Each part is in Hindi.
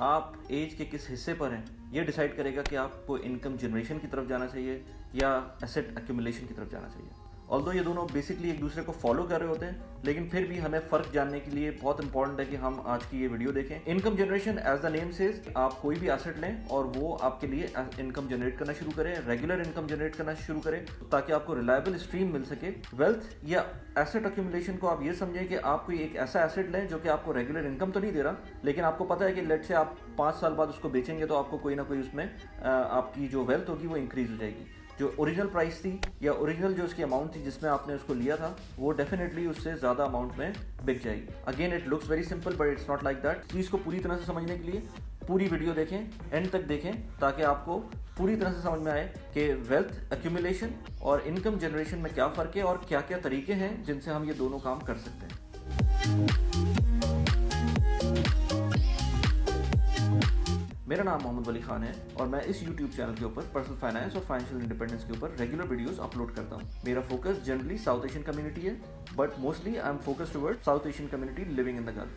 आप एज के किस हिस्से पर हैं ये डिसाइड करेगा कि आपको इनकम जनरेशन की तरफ जाना चाहिए या एसेट एक्यूमुलेशन की तरफ जाना चाहिए। ऑल्दो ये दोनों बेसिकली एक दूसरे को फॉलो कर रहे होते हैं, लेकिन फिर भी हमें फ़र्क जानने के लिए बहुत इंपॉर्टेंट है कि हम आज की ये वीडियो देखें। Income generation as the name says, आप कोई भी एसेट लें और वो आपके लिए इनकम जनरेट करना शुरू करें, रेगुलर इनकम जनरेट करना शुरू करें, ताकि आपको रिलायबल स्ट्रीम मिल सके। वेल्थ या एसेट एक्यूमुलेशन को आप ये समझें कि आप कोई एक ऐसा एसेट लें जो कि आपको रेगुलर इनकम तो नहीं दे रहा, लेकिन आपको पता है कि लेट से आप 5 साल बाद उसको बेचेंगे तो आपको कोई ना कोई उसमें आपकी जो वेल्थ होगी वो इंक्रीज हो जाएगी। जो ओरिजिनल प्राइस थी या ओरिजिनल जो उसकी अमाउंट थी जिसमें आपने उसको लिया था, वो डेफिनेटली उससे ज़्यादा अमाउंट में बिक जाएगी। Again it looks very simple but it's not like that. चीज़ को पूरी तरह से समझने के लिए पूरी वीडियो देखें, एंड तक देखें, ताकि आपको पूरी तरह से समझ में आए कि वेल्थ एक्यूमुलेशन और इनकम जनरेशन में क्या फ़र्क है और क्या क्या तरीके हैं जिनसे हम ये दोनों काम कर सकते हैं। मेरा नाम मोहम्मद वली खान है और मैं इस YouTube चैनल के ऊपर पर्सनल फाइनेंस और फाइनेंशियल इंडिपेंडेंस के ऊपर रेगुलर वीडियोस अपलोड करता हूँ। मेरा focus generally South Asian community है, but mostly I am focused toward South Asian community living in the Gulf.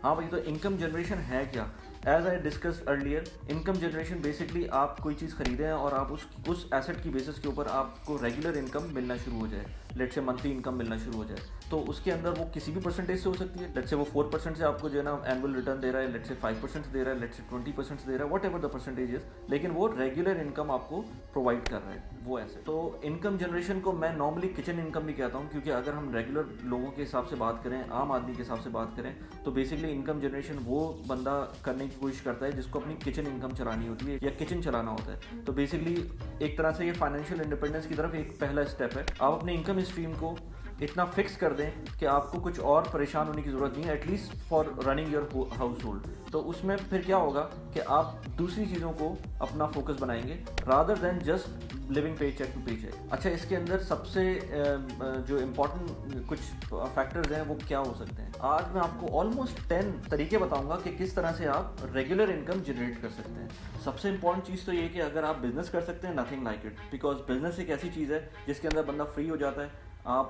हाँ भाई, तो इनकम जनरेशन है क्या? As I discussed earlier, income generation basically आप कोई चीज़ खरीदें हैं और आप उस एसेट की बेसिस के ऊपर आपको रेगुलर इनकम मिलना शुरू हो जाए, लेट से मंथली इनकम मिलना शुरू हो जाए। तो उसके अंदर वो किसी भी परसेंटेज से हो सकती है। लेट से वो 4% से आपको जो है ना एनुअल रिटर्न दे रहा है, लेट से 5% से दे रहा है, लेट से 20% से दे रहा है, what ever the percentage is, लेकिन वो रेगुलर इनकम आपको प्रोवाइड कर रहा है वो ऐसे। तो इनकम जनरेशन को मैं नॉर्मली किचन इनकम भी कहता हूँ, क्योंकि अगर हम रेगुलर लोगों के हिसाब से बात करें, आम आदमी के हिसाब से बात करें, तो बेसिकली इनकम जनरेशन वो बंदा करने की कोशिश करता है जिसको अपनी किचन इनकम चलानी होती है या किचन चलाना होता है। तो बेसिकली एक तरह से ये फाइनेंशियल इंडिपेंडेंस की तरफ एक पहला स्टेप है। आप अपने इनकम स्ट्रीम को इतना फिक्स कर दें कि आपको कुछ और परेशान होने की ज़रूरत नहीं है, at least for running your house hold. तो उसमें फिर क्या होगा कि आप दूसरी चीज़ों को अपना फोकस बनाएंगे रादर देन जस्ट लिविंग पे चेक टू पे चेक। अच्छा, इसके अंदर सबसे जो इम्पोर्टेंट कुछ फैक्टर्स हैं वो क्या हो सकते हैं? आज मैं आपको ऑलमोस्ट 10 तरीके बताऊंगा कि किस तरह से आप रेगुलर इनकम जनरेट कर सकते हैं। सबसे इंपॉर्टेंट चीज़ तो ये कि अगर आप बिजनेस कर सकते हैं, nothing like it, because business एक ऐसी चीज़ है जिसके अंदर बंदा फ्री हो जाता है। आप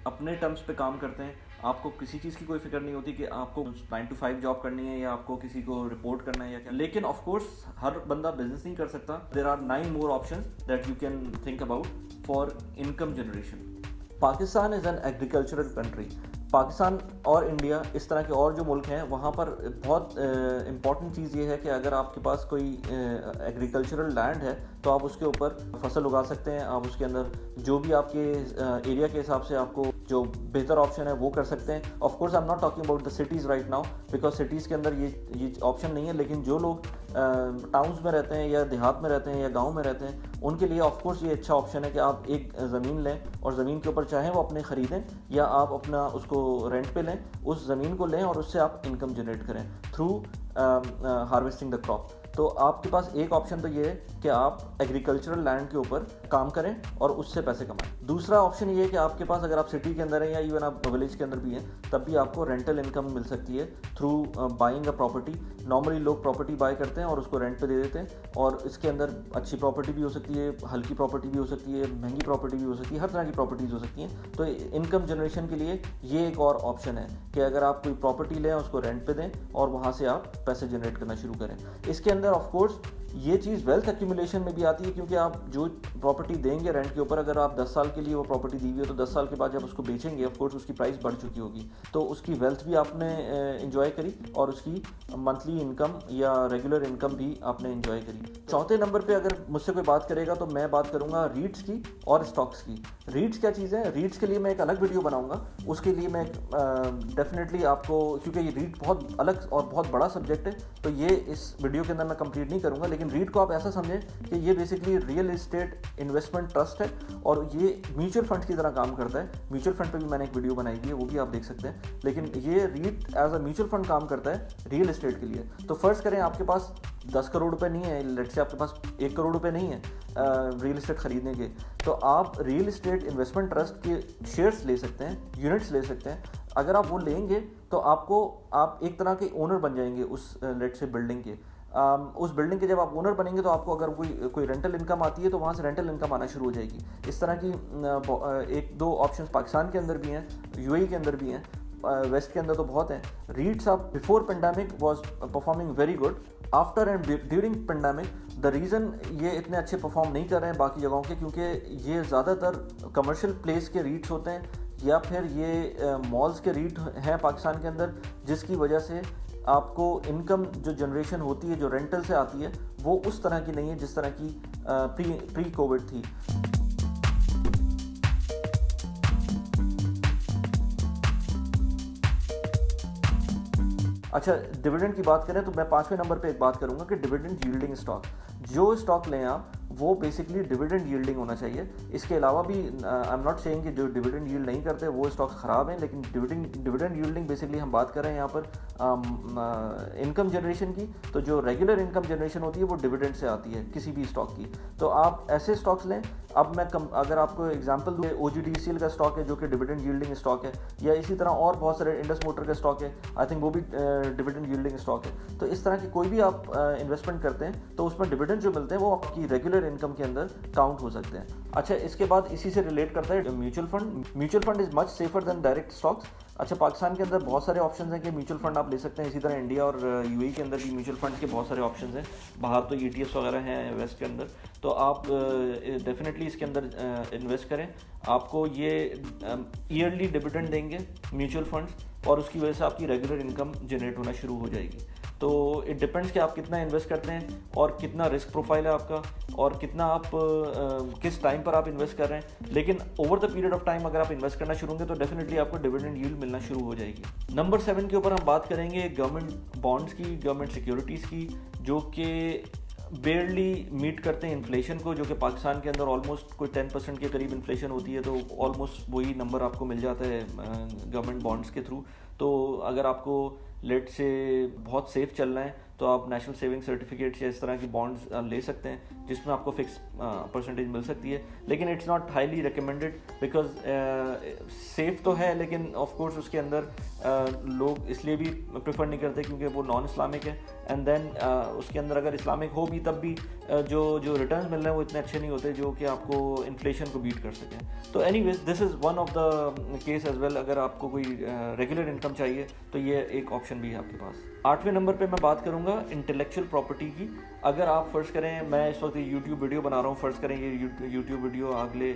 अपने टर्म्स पे काम करते हैं, आपको किसी चीज़ की कोई फिक्र नहीं होती कि आपको 9 to 5 जॉब करनी है या आपको किसी को रिपोर्ट करना है या क्या। लेकिन ऑफ कोर्स हर बंदा बिजनेस नहीं कर सकता। There are 9 more options that you can think about for income generation. Pakistan is an agricultural country. Pakistan और इंडिया, इस तरह के और जो मुल्क हैं, वहाँ पर बहुत इम्पॉर्टेंट चीज़ ये है कि अगर आपके पास कोई एग्रीकल्चरल लैंड है तो आप उसके ऊपर फसल उगा सकते हैं। आप उसके अंदर जो भी आपके एरिया के हिसाब से आपको जो बेहतर ऑप्शन है वो कर सकते हैं। Of course I am not talking about the cities right now, because cities के अंदर ये ऑप्शन नहीं है, लेकिन जो लोग टाउन्स में रहते हैं या देहात में रहते हैं या गाँव में रहते हैं, उनके लिए ऑफ कोर्स ये अच्छा ऑप्शन है कि आप एक ज़मीन लें और ज़मीन के ऊपर चाहें वो अपने ख़रीदें या आप अपना उसको रेंट पे लें, उस ज़मीन को लें और उससे आप इनकम जनरेट करें थ्रू हार्वेस्टिंग द क्रॉप। तो आपके पास एक ऑप्शन तो ये है कि आप एग्रीकल्चरल लैंड के ऊपर काम करें और उससे पैसे कमाएं। दूसरा ऑप्शन ये है कि आपके पास, अगर आप सिटी के अंदर हैं या इवन आप विलेज के अंदर भी हैं, तब भी आपको रेंटल इनकम मिल सकती है through buying a property. Normally लोग प्रॉपर्टी बाय करते हैं और उसको रेंट पे दे देते हैं, और इसके अंदर अच्छी प्रॉपर्टी भी हो सकती है, हल्की प्रॉपर्टी भी हो सकती है, महंगी प्रॉपर्टी भी हो सकती है, हर तरह की प्रॉपर्टीज़ हो सकती हैं। तो इनकम जनरेशन के लिए ये एक और ऑप्शन है कि अगर आप कोई प्रॉपर्टी लें, उसको रेंट पे दें और वहाँ से आप पैसे जनरेट करना शुरू करें। इसके अंदर ऑफ कोर्स ये चीज़ वेल्थ एक्यूमुलेशन में भी आती है, क्योंकि आप जो प्रॉपर्टी देंगे रेंट के ऊपर, अगर आप 10 साल के लिए वो प्रॉपर्टी दी हुई है तो 10 साल के बाद जब उसको बेचेंगे, ऑफ कोर्स उसकी प्राइस बढ़ चुकी होगी, तो उसकी वेल्थ भी आपने एंजॉय करी और उसकी मंथली इनकम या रेगुलर इनकम भी आपने एंजॉय करी। चौथे नंबर पे अगर मुझसे कोई बात करेगा तो मैं बात करूँगा रीट्स की और स्टॉक्स की। रीट्स क्या चीज़ है? रीट्स के लिए मैं एक अलग वीडियो बनाऊँगा, उसके लिए मैं डेफिनेटली आपको, क्योंकि ये रीट बहुत अलग और बहुत बड़ा सब्जेक्ट है, तो ये इस वीडियो के अंदर मैं कंप्लीट नहीं करूँगा। लेकिन रीट को आप ऐसा समझें कि ये basically real estate investment trust है और ये म्यूचुअल फंड की तरह काम करता है। म्यूचुअल फंड पे भी मैंने एक वीडियो बनाई हुई है, वो भी आप देख सकते हैं। लेकिन ये REIT as a mutual fund काम करता है रियल एस्टेट के लिए। तो फर्स्ट करें, आपके पास 10 करोड़ रुपए नहीं है, लेट्स से आपके पास 1 करोड़ रुपए नहीं है रियल एस्टेट खरीदने के, तो आप रियल एस्टेट इन्वेस्टमेंट ट्रस्ट के शेयर्स ले सकते हैं, यूनिट्स ले सकते हैं। अगर आप वो लेंगे तो आप एक तरह के ओनर बन जाएंगे उस लेट्स से बिल्डिंग के। उस बिल्डिंग के जब आप ओनर बनेंगे तो आपको अगर कोई रेंटल इनकम आती है तो वहाँ से रेंटल इनकम आना शुरू हो जाएगी। इस तरह की 1-2 ऑप्शंस पाकिस्तान के अंदर भी हैं, यूएई के अंदर भी हैं। वेस्ट के अंदर तो बहुत हैं। रीट्स आप before pandemic was performing very good, after and during pandemic the reason ये इतने अच्छे परफॉर्म नहीं कर रहे हैं बाकी जगहों के, क्योंकि ये ज़्यादातर कमर्शियल प्लेस के रीट्स होते हैं या फिर ये मॉल्स के रीट हैं पाकिस्तान के अंदर, जिसकी वजह से आपको इनकम जो जनरेशन होती है जो रेंटल से आती है वो उस तरह की नहीं है जिस तरह की प्री कोविड थी। अच्छा, डिविडेंड की बात करें तो मैं 5वें नंबर पे एक बात करूंगा कि डिविडेंड यील्डिंग स्टॉक, जो स्टॉक लें आप वो बेसिकली डिविडेंड यील्डिंग होना चाहिए। इसके अलावा भी आई एम नॉट सेइंग कि जो डिविडेंड यील्ड नहीं करते वो स्टॉक्स ख़राब हैं, लेकिन डिविडेंड यील्डिंग बेसिकली हम बात कर रहे हैं यहाँ पर इनकम जनरेशन की। तो जो रेगुलर इनकम जनरेशन होती है वो डिविडेंड से आती है किसी भी स्टॉक की, तो आप ऐसे स्टॉक्स लें। अब मैं अगर आपको एग्जांपल दूँ, OGDCL का स्टॉक है जो कि डिविडेंड यील्डिंग स्टॉक है, या इसी तरह और बहुत सारे इंडस मोटर का स्टॉक है, आई थिंक वो भी डिविडेंड यील्डिंग स्टॉक है। तो इस तरह की कोई भी आप इन्वेस्टमेंट करते हैं तो उसमें डिविडेंड जो मिलते हैं वो आपकी रेगुलर इनकम के अंदर काउंट हो सकते हैं। अच्छा, इसके बाद इसी से रिलेट करता है mutual fund. Mutual fund is much safer than direct stocks. अच्छा, पाकिस्तान के अंदर बहुत सारे ऑप्शंस हैं कि म्यूचुअल फंड आप ले सकते हैं, इसी तरह इंडिया और UAE के अंदर भी म्यूचुअल फंड के बहुत सारे ऑप्शंस हैं। बाहर तो ETFs वगैरह हैं वेस्ट के अंदर, तो आप डेफिनेटली इसके अंदर इन्वेस्ट करें। आपको ये ईयरली डिविडेंड देंगे म्यूचुअल फंड्स, और उसकी वजह से आपकी रेगुलर इनकम जनरेट होना शुरू हो जाएगी। तो इट डिपेंड्स कि आप कितना इन्वेस्ट करते हैं और कितना रिस्क प्रोफाइल है आपका, और कितना आप किस टाइम पर आप इन्वेस्ट कर रहे हैं। लेकिन over the period of time अगर आप इन्वेस्ट करना शुरू होंगे तो डेफिनेटली आपको डिविडेंड यील्ड मिलना शुरू हो जाएगी। नंबर 7 के ऊपर हम बात करेंगे गवर्नमेंट बॉन्ड्स की, गवर्नमेंट सिक्योरिटीज़ की, जो कि बेयरली मीट करते हैं इन्फ्लेशन को, जो कि पाकिस्तान के अंदर ऑलमोस्ट कोई 10% के करीब इन्फ्लेशन होती है, तो ऑलमोस्ट वही नंबर आपको मिल जाता है गवर्नमेंट बॉन्ड्स के थ्रू। तो अगर आपको लेट से बहुत सेफ चलना है तो आप नेशनल सेविंग सर्टिफिकेट्स या इस तरह की बॉन्ड्स ले सकते हैं, जिसमें आपको फिक्स परसेंटेज मिल सकती है। लेकिन it's not highly recommended, because safe तो है लेकिन ऑफ कोर्स उसके अंदर लोग इसलिए भी प्रेफर नहीं करते क्योंकि वो नॉन इस्लामिक है, एंड देन उसके अंदर अगर इस्लामिक हो भी तब भी जो रिटर्न्स मिल रहे हैं वो इतने अच्छे नहीं होते जो कि आपको इन्फ्लेशन को बीट कर सकें। तो anyways this is one of the case as well. अगर आपको कोई रेगुलर इनकम चाहिए तो ये एक ऑप्शन भी है आपके पास। 8वें नंबर पे मैं बात करूंगा इंटेलेक्चुअल प्रॉपर्टी की। अगर आप फ़र्ज़ करें, मैं इस वक्त यूट्यूब वीडियो बना रहा हूँ, फ़र्ज़ करें ये यूट्यूब वीडियो अगले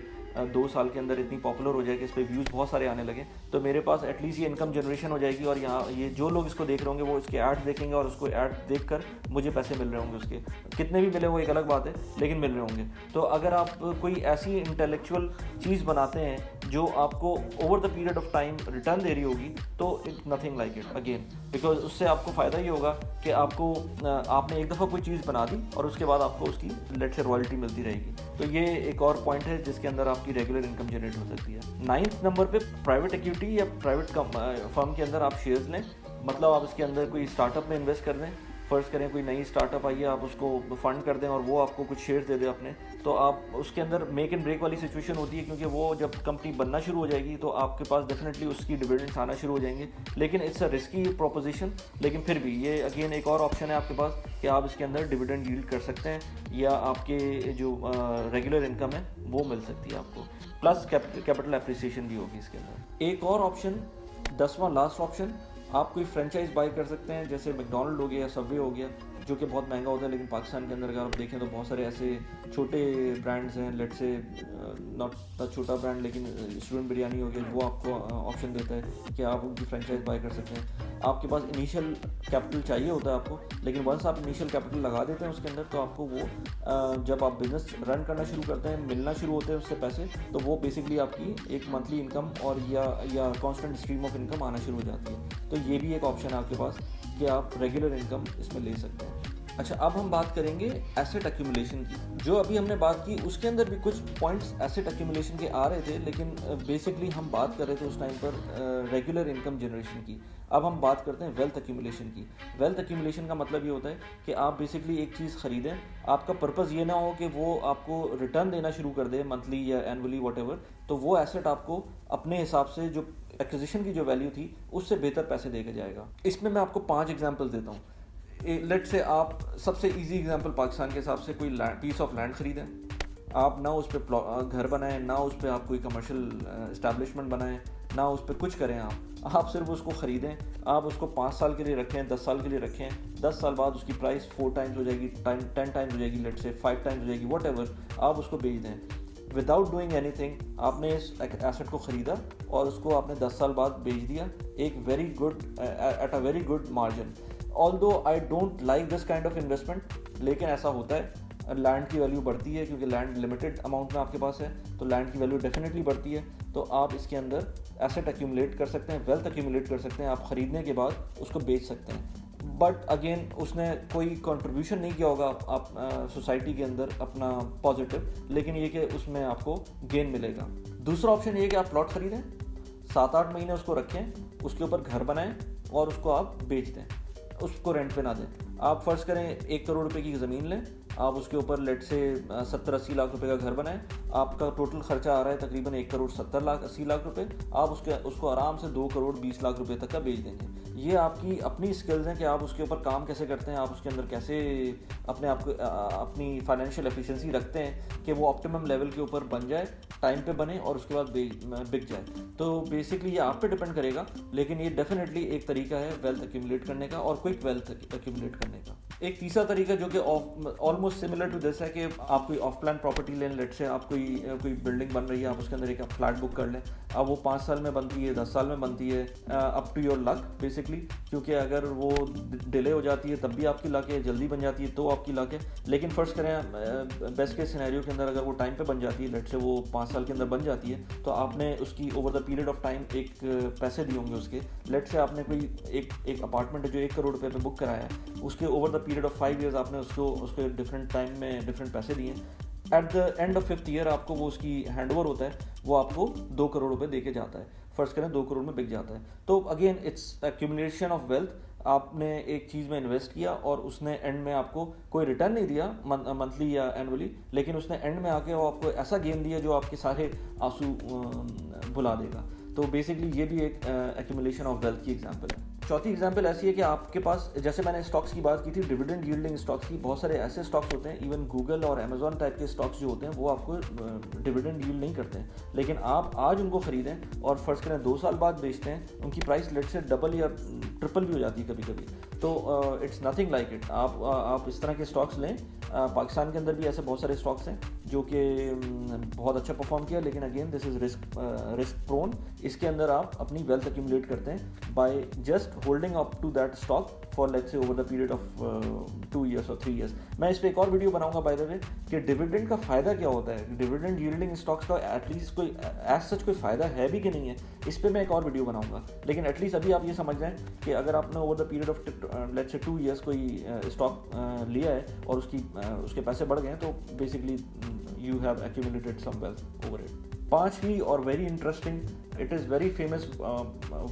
2 साल के अंदर इतनी पॉपुलर हो जाए कि इस पर व्यूज़ बहुत सारे आने लगे, तो मेरे पास एटलीस्ट ये इनकम जनरेशन हो जाएगी, और यहाँ ये जो लोग इसको देख रहे होंगे वो इसके ऐड देखेंगे और उसको ऐड देख कर मुझे पैसे मिल रहे होंगे। उसके कितने भी मिले वो एक अलग बात है, लेकिन मिल रहे होंगे। तो अगर आप कोई ऐसी इंटेलेक्चुअल चीज़ बनाते हैं जो आपको over the period of time return दे रही होगी, तो it's nothing like it again, because उससे आपको फ़ायदा ये होगा कि आपको आपने एक दफ़ा कोई चीज़ बना दी और उसके बाद आपको उसकी लेट से रॉयल्टी मिलती रहेगी। तो ये एक और पॉइंट है जिसके अंदर आपकी रेगुलर इनकम जनरेट हो सकती है। 9th नंबर पे प्राइवेट इक्विटी या प्राइवेट फर्म के अंदर आप शेयर्स लें, मतलब आप इसके अंदर कोई स्टार्टअप में इन्वेस्ट कर दें। फ़र्ज़ करें कोई नई स्टार्टअप आई है, आप उसको फंड कर दें और वो आपको कुछ शेयर्स दे दे अपने, तो आप उसके अंदर मेक एंड ब्रेक वाली सिचुएशन होती है, क्योंकि वो जब कंपनी बनना शुरू हो जाएगी तो आपके पास डेफिनेटली उसकी डिविडेंड्स आना शुरू हो जाएंगे। लेकिन इट्स अ रिस्की प्रोपोजिशन, लेकिन फिर भी ये अगेन एक और ऑप्शन है आपके पास कि आप इसके अंदर डिविडेंड यील्ड कर सकते हैं, या आपके जो रेगुलर इनकम है वो मिल सकती है आपको, प्लस कैपिटल एप्रिसिएशन भी होगी इसके अंदर। एक और ऑप्शन, 10वां लास्ट ऑप्शन, आप कोई फ्रेंचाइज बाय कर सकते हैं, जैसे मैकडोनल्ड हो गया या सबवे हो गया, जो कि बहुत महंगा होता है। लेकिन पाकिस्तान के अंदर अगर आप देखें तो बहुत सारे ऐसे छोटे ब्रांड्स हैं, लेट से नॉट द छोटा ब्रांड, लेकिन स्टूडेंट बिरयानी हो गया, वो आपको ऑप्शन देता है कि आप उनकी फ्रेंचाइज बाय कर सकते हैं। आपके पास इनिशियल कैपिटल चाहिए होता है आपको, लेकिन वंस आप इनिशियल कैपिटल लगा देते हैं उसके अंदर, तो आपको वो जब आप बिज़नेस रन करना शुरू करते हैं, मिलना शुरू होते हैं उससे पैसे, तो वो बेसिकली आपकी एक मंथली इनकम और या कॉन्स्टेंट स्ट्रीम ऑफ इनकम आना शुरू हो जाती है। तो ये भी एक ऑप्शन है आपके पास कि आप रेगुलर इनकम इसमें ले सकते हैं। अच्छा, अब हम बात करेंगे एसेट एक्यूमुलेशन की। जो अभी हमने बात की उसके अंदर भी कुछ पॉइंट्स एसेट एक्यूमुलेशन के आ रहे थे, लेकिन बेसिकली हम बात कर रहे थे उस टाइम पर रेगुलर इनकम जनरेशन की। अब हम बात करते हैं वेल्थ एक्यूमुलेशन की। वेल्थ एक्यूमुलेशन का मतलब ये होता है कि आप बेसिकली एक चीज़ ख़रीदें, आपका पर्पज़ ये ना हो कि वो आपको रिटर्न देना शुरू कर दे मंथली या एनुअली वॉटेवर, तो वो एसेट आपको अपने हिसाब से जो एक्विजिशन की जो वैल्यू थी उससे बेहतर पैसे देके जाएगा। इसमें मैं आपको 5 एग्जाम्पल देता हूँ। लेट से आप सबसे इजी एग्जांपल पाकिस्तान के हिसाब से कोई पीस ऑफ लैंड ख़रीदें, आप ना उस पर घर बनाएं, ना उस पर आप कोई कमर्शियल इस्टेब्लिशमेंट बनाएं, ना उस पर कुछ करें आप सिर्फ उसको ख़रीदें, आप उसको 5 साल के लिए रखें, 10 साल के लिए रखें, 10 साल बाद उसकी प्राइस 4 टाइम्स हो जाएगी, 10 टाइम्स हो जाएगी, लेट से 5 टाइम्स हो जाएगी, वट एवर, आप उसको बेच दें विदाउट डूइंग एनीथिंग। आपने इस एसेट को ख़रीदा और उसको आपने 10 साल बाद बेच दिया एक very good at a very good margin. Although I don't like this kind of investment, लेकिन ऐसा होता है, लैंड की वैल्यू बढ़ती है क्योंकि लैंड लिमिटेड अमाउंट में आपके पास है, तो लैंड की वैल्यू डेफिनेटली बढ़ती है। तो आप इसके अंदर एसेट एक्यूमुलेट कर सकते हैं, वेल्थ एक्यूमुलेट कर सकते हैं, आप ख़रीदने के बाद उसको बेच सकते हैं। बट अगेन उसने कोई कंट्रीब्यूशन नहीं किया होगा आप सोसाइटी के अंदर अपना पॉजिटिव, लेकिन ये कि उसमें आपको गेन मिलेगा। दूसरा ऑप्शन ये कि आप प्लॉट ख़रीदें, 7-8 महीने उसको रखें, उसके ऊपर घर बनाएं और उसको आप बेच दें, उसको रेंट पे ना दें। आप फ़र्ज़ करें 1 करोड़ रुपए की ज़मीन लें, आप उसके ऊपर लेट से 70-80 लाख रुपए का घर बनाएं, आपका टोटल खर्चा आ रहा है तकरीबन 1 करोड़ 70 लाख 80 लाख रुपए, आप उसको आराम से 2 करोड़ 20 लाख रुपए तक का बेच देंगे। ये आपकी अपनी स्किल्स हैं कि आप उसके ऊपर काम कैसे करते हैं, आप उसके अंदर कैसे अपने आप को अपनी फाइनेंशियल एफिशिएंसी रखते हैं कि वो ऑप्टिमम लेवल के ऊपर बन जाए, टाइम पे बने और उसके बाद बिक जाए। तो बेसिकली ये आप पे डिपेंड करेगा, लेकिन ये डेफिनेटली एक तरीका है वेल्थ एक्यूमुलेट करने का और क्विक वेल्थ एक्यूमुलेट करने का। एक तीसरा तरीका जो कि ऑलमोस्ट सिमिलर टू दिस है कि आप कोई ऑफ प्लान प्रॉपर्टी लें, लेट से आप कोई बिल्डिंग बन रही है, आप उसके अंदर एक फ्लैट बुक कर लें, अब वो 5 साल में बनती है, 10 साल में बनती है, up to your luck basically, क्योंकि अगर वो डिले हो जाती है तब भी आपकी लक है, जल्दी बन जाती है तो आपकी लक है। लेकिन फर्स्ट करें बेस्ट केस सिनेरियो के अंदर अगर वो टाइम पे बन जाती है, लेट से वो 5 साल के अंदर बन जाती है, तो आपने उसकी over the period of time एक पैसे दिए होंगे उसके, लेट से आपने कोई एक अपार्टमेंट जो 1 करोड़ रुपये पे बुक कराया है, उसके over the period of 5 years आपने उसके डिफरेंट टाइम में डिफरेंट पैसे दिए। At the end of 5th year आपको वो उसकी हैंड ओवर होता है, वो आपको 2 करोड़ रुपए दे के जाता है, फर्स्ट करें 2 करोड़ में बिक जाता है। तो again it's accumulation of wealth. आपने एक चीज़ में इन्वेस्ट किया और उसने एंड में आपको कोई रिटर्न नहीं दिया मंथली या एनुअली, लेकिन उसने एंड में आके वो आपको ऐसा गेम दिया जो आपके सारे आंसू भुला देगा। तो बेसिकली ये भी एक एक्यूमुलेशन ऑफ वेल्थ की एग्जांपल है। चौथी एग्जांपल ऐसी है कि आपके पास, जैसे मैंने स्टॉक्स की बात की थी, डिविडेंड यील्डिंग स्टॉक्स की, बहुत सारे ऐसे स्टॉक्स होते हैं, इवन गूगल और अमेजॉन टाइप के स्टॉक्स जो होते हैं वो आपको डिविडेंड यील्ड नहीं करते हैं, लेकिन आप आज उनको ख़रीदें और फर्स्ट करें 2 साल बाद बेचते हैं, उनकी प्राइस लेट से डबल या ट्रिपल भी हो जाती है कभी कभी। तो इट्स नथिंग लाइक इट। आप इस तरह के स्टॉक्स लें। पाकिस्तान के अंदर भी ऐसे बहुत सारे स्टॉक्स हैं जो कि बहुत अच्छा परफॉर्म किया, लेकिन again this is risk prone. इसके अंदर आप अपनी वेल्थ एक्यूमुलेट करते हैं by just holding up to that stock for let's say over the period of 2 years और 3 ईयर्स। मैं इस पर एक और वीडियो बनाऊंगा बाय द वे कि डिविडेंड का फ़ायदा क्या होता है, डिविडेंड यील्डिंग स्टॉक्स का एटलीस्ट कोई एज सच कोई फ़ायदा है भी कि नहीं है, इस पर मैं एक और वीडियो बनाऊंगा। लेकिन एटलीस्ट अभी आप ये समझ जाएं कि अगर आपने over the period of let's say 2 years कोई स्टॉक लिया है और उसके पैसे बढ़ गए, तो basically you have accumulated some wealth over it. पांचवी और very interesting, it is very famous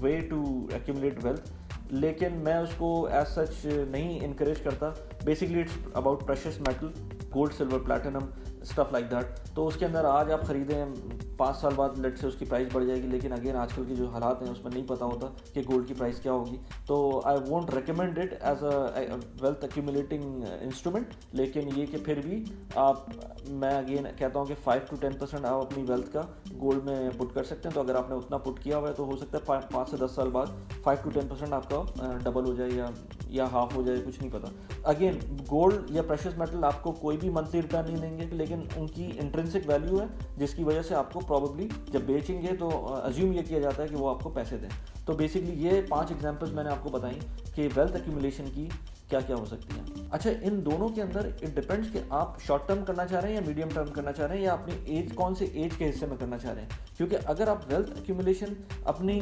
way to accumulate wealth, लेकिन मैं उसको एज सच नहीं इनकरेज करता। Basically it's about precious metal, gold silver platinum stuff like that. तो उसके अंदर आज आप ख़रीदें, 5 साल बाद लेट से उसकी प्राइस बढ़ जाएगी, लेकिन अगेन आजकल के जो हालात हैं उसमें नहीं पता होता कि गोल्ड की प्राइस क्या होगी। तो I won't recommend it as a wealth accumulating instrument, लेकिन ये कि फिर भी मैं अगेन कहता हूँ कि 5 to 10% आप अपनी वेल्थ का गोल्ड में पुट कर सकते हैं। तो अगर आपने उतना पुट किया हुआ है तो हो सकता है 5 से 10 साल बाद 5 to 10% आपका डबल हो जाए या हाफ हो जाए, कुछ नहीं पता। अगेन गोल्ड या प्रेशियस मेटल आपको कोई भी मंथली रिटर्न नहीं देंगे, लेकिन उनकी इंट्रिंसिक वैल्यू है जिसकी वजह से आपको प्रॉबेबली जब बेचेंगे तो अज्यूम ये किया जाता है कि वो आपको पैसे दें। तो बेसिकली ये 5 एग्जांपल्स मैंने आपको बताई कि वेल्थ एक्यूमुलेशन की क्या क्या हो सकती हैं। अच्छा, इन दोनों के अंदर इट डिपेंड्स कि आप शॉर्ट टर्म करना चाह रहे हैं या मीडियम टर्म करना चाह रहे हैं, या अपनी एज कौन से एज के हिस्से में करना चाह रहे हैं। क्योंकि अगर आप वेल्थ एक्यूमुलेशन अपनी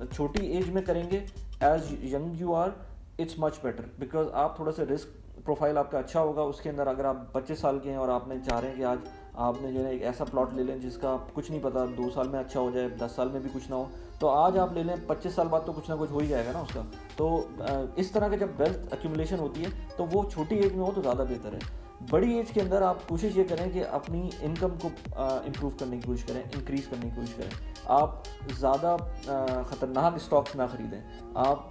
छोटी एज में करेंगे, as young you are, it's much better, because आप थोड़ा सा रिस्क प्रोफाइल आपका अच्छा होगा उसके अंदर। अगर आप 25 साल के हैं और आपने चाह रहे हैं कि आज आपने जो है एक ऐसा प्लॉट ले लें जिसका कुछ नहीं पता 2 साल में अच्छा हो जाए, 10 साल में भी कुछ ना हो, तो आज आप ले लें, 25 साल बाद तो कुछ ना कुछ हो ही जाएगा ना उसका। तो इस तरह का जब वेल्थ एक्यूमुलेशन होती है तो वो छोटी एज में हो तो ज़्यादा बेहतर है। बड़ी एज के अंदर आप कोशिश ये करें कि अपनी इनकम को इम्प्रूव करने की कोशिश करें, इंक्रीज़ करने की कोशिश करें। आप ज़्यादा ख़तरनाक स्टॉक्स ना ख़रीदें, आप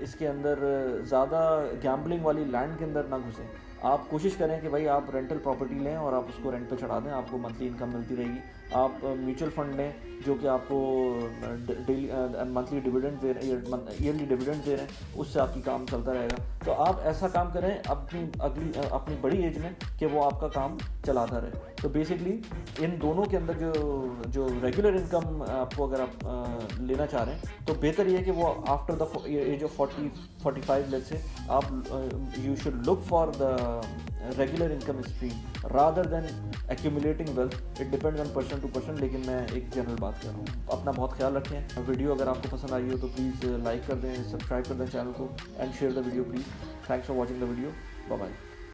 इसके अंदर ज़्यादा गैम्बलिंग वाली लैंड के अंदर ना घुसें। आप कोशिश करें कि भाई आप रेंटल प्रॉपर्टी लें और आप उसको रेंट पे चढ़ा दें, आपको मंथली इनकम मिलती रहेगी। आप म्यूचुअल फंड लें जो कि आपको डेली मंथली डिविडेंड दे रहे हैं, ईयरली डिविडेंड दे रहे हैं, उससे आपकी काम चलता रहेगा। तो आप ऐसा काम करें अपनी बड़ी एज में कि वो आपका काम चलाता रहे। तो बेसिकली इन दोनों के अंदर जो रेगुलर इनकम आपको अगर आप लेना चाह रहे हैं तो बेहतर ये है कि वो after the age of 40-45 let's से आप you should look for the regular income stream rather than accumulating wealth. It depends on person to person, लेकिन मैं एक जनरल बात कर रहा हूँ। अपना बहुत ख्याल रखें। वीडियो अगर आपको पसंद आई हो तो प्लीज़ लाइक कर दें, सब्सक्राइब कर दें चैनल को, and share the video please. Thanks for watching the video. Bye bye.